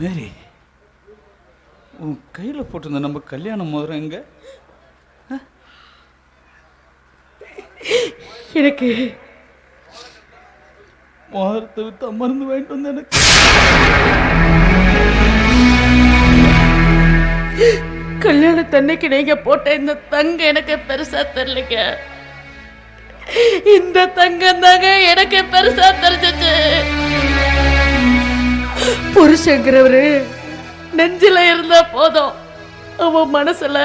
மேரி, உன் கையில் போட்டிருந்த நம்ம கல்யாண மோதிரம் எங்க? எனக்கு மோதிரத்தை வித்து அமர்ந்து வாங்கிட்டு வந்து எனக்கு கல்யாணத்தன்னைக்கு நீங்க போட்ட இந்த தங்கம் எனக்கு பெருசா தெரியலங்க. இந்த தங்கம் தாங்க எனக்கு பெருசா தெரிஞ்சிச்சு. புருஷங்கிறவரு நெஞ்சில இருந்தா போதும், அவன் மனசுல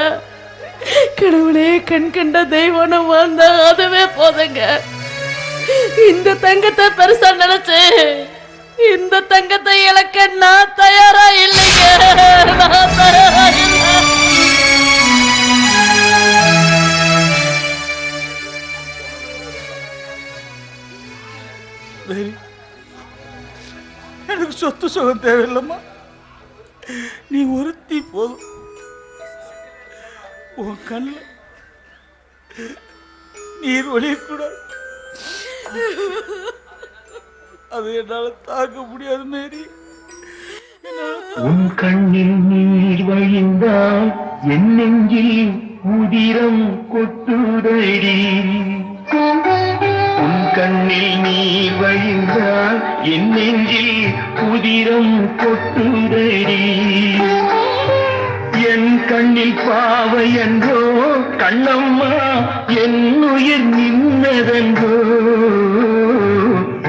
கடவுளே கண் கண்ட தெய்வம் வாழ்ந்தா அதுவே போதுங்க. இந்த தங்கத்தை பெருசா நினைச்சு இந்த தங்கத்தை இழக்க நான் தயாரா இல்லைங்க. நான் தயாரா இல்லை. எனக்கு சொத்து சுகம் தேவையில்லம்மா. நீ ஒருத்தி போதும். உன் கண்ணில் நீர் ஒளியக்கூடாது. அது என்னால தாக்க முடியாது மேரி. உன் கண்ணில் நீர் வழிந்தால் என் நெஞ்சில் உதிரம் கொட்டுதடி. உன் கண்ணில் நீர் வழிந்தால் என் நெஞ்சில் உதிரம் கொட்டுதடி. என் கண்ணில் பாவை என்றோ கண்ணம்மா என் உயிர் நின்னதென்றோ.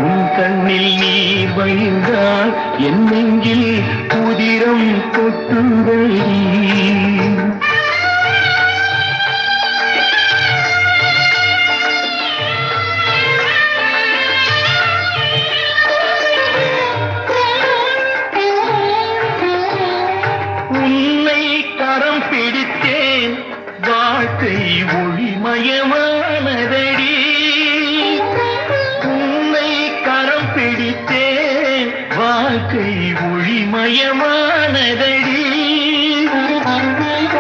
உன் கண்ணில் நீர் வழிந்தால் என் நெஞ்சில் உதிரம் கொட்டுதடி. பிடித்தேன் வாழ்க்கை ஒளிமயமானதடி. உன்னை கரம் பிடித்தேன் வாழ்க்கை ஒளிமயமானதடி.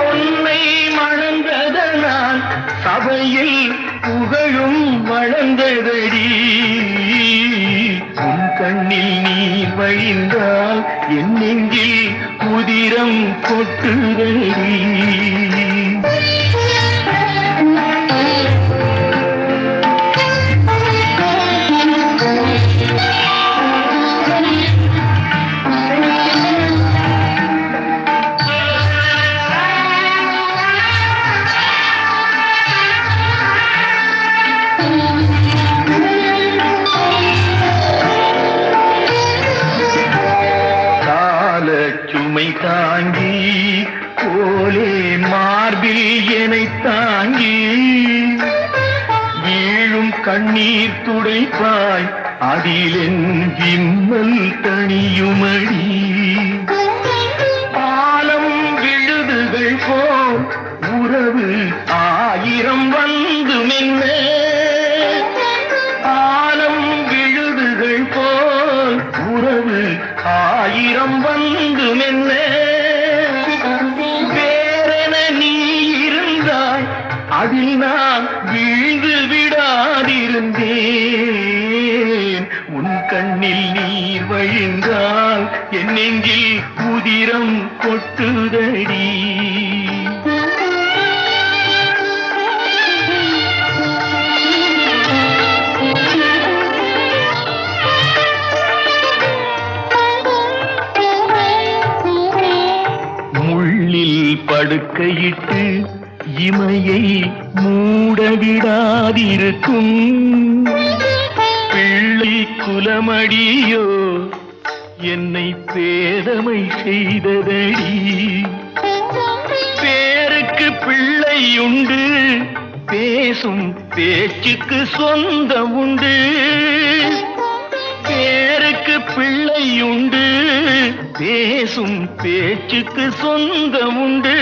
உன்னை மணந்ததனால் சபையில் புகழும் வளர்ந்ததடி. உன் கண்ணில் நீர் வழிந்தால் என் நெஞ்சில் உதிரம் கொட்டுதடி. சுமை தாங்கி கோலே மார்பில் என்னை தாங்கி வீழும் கண்ணீர் துடைப்பாய் அதிலென் விம்மல் தனியுமடி. பாலம் விழுதுகள் போல் உறவு ஆயிரம் வந்து மென்ன. பாலம் விழுதுகள் போல் உறவு ஆயிரம் வந்து மென்ன. வேறென நீ இருந்தாய் அதில் நான் வீழ்ந்து விடாதிருந்தேன். உன் கண்ணில் நீர் வழிந்தால் என் நெஞ்சில் உதிரம் கொட்டுதடி. படுக்கையிட்டு இமையை மூடவிடாதிருக்கும் பிள்ளை குலமடியோ என்னை பேதமை செய்ததடி. பேருக்கு பிள்ளை உண்டு, பேசும் பேச்சுக்கு சொந்தம் உண்டு. பேருக்கு பிள்ளை உண்டு, பேசும் பேச்சுக்கு சொந்தம் உண்டு.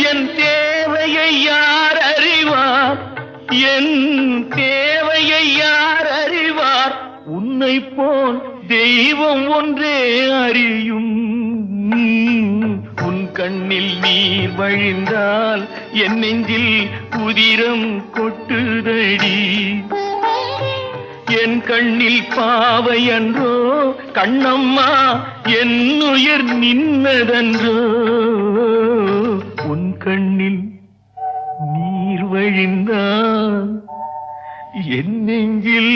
என் தேவையை யார் அறிவார், என் தேவையை யார் அறிவார். உன்னை போல் தெய்வம் ஒன்றே அறியும். உன் கண்ணில் நீர் வழிந்தால் என் நெஞ்சில் உதிரம் கொட்டுதடி. என் கண்ணில் பாவை அன்றோ கண்ணம்மா என் உயிர் நின்னதன்றோ உன் கண்ணில் நீர் வழிந்தான் என் நெஞ்சில்